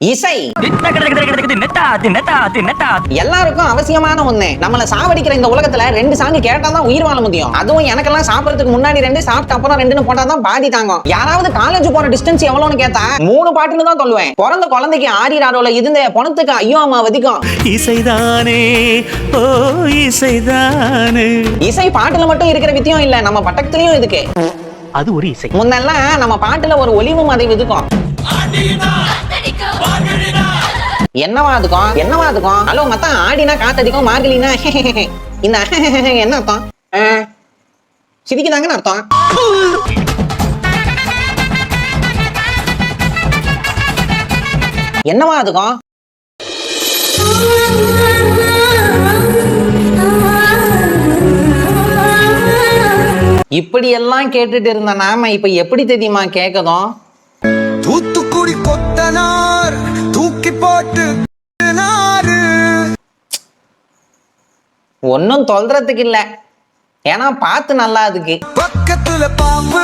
இசை எல்லாருக்கும் அவசியமான ஒண்ணு. நம்மள சாவடிக்கிற இந்த உலகத்துல 2 சாங் கேட்டாதான் உயிர் வாழ முடியும். அதுவும் எனக்கெல்லாம் சாப்பிடறதுக்கு முன்னாடி 2, சாப்பிட்ட அப்புறம் 2ன்னு போட்டாதான் பாதி தாங்கும். யாராவது காலேஜ் போற டிஸ்டன்ஸ் எவ்வளவுன்னு கேட்டா 3 பாட்டுன்னு தான் சொல்லுவேன். பிறந்த குழந்தைக்கு ஆரிராரோல இருந்த பணத்துக்கு ஐயோ அம்மா வதிக்கும். இசைதானே ஓ இசைதானே. இசை பாட்டுல மட்டும் இருக்கிற வித்தியம் இல்ல, நம்ம பட்டத்திலயும் இருக்கு. அது ஒரு இசை. முன்னெல்லாம் நம்ம பாட்டுல ஒரு ஒலிவு மதை விதுக்கும். என்னவா அதுக்கும் ஹலோ மத்தான், ஆடினா காத்தடிக்கும், மார்கழினா இந்த என்ன அர்த்தம்? சிரிக்குதாங்கன்னு அர்த்தம். என்னவா அதுக்கும்? இப்படி எல்லாம் கேட்டுட்டு இருந்த நாம இப்ப எப்படி தெரியுமா கேட்கதும்? தூத்துக்குடி கொத்தனார் தூக்கி போட்டு ஒன்னும் தொல்றதுக்கு இல்ல, ஏன்னா பாத்து நல்லா அதுக்கு பக்கத்துல பாம்பு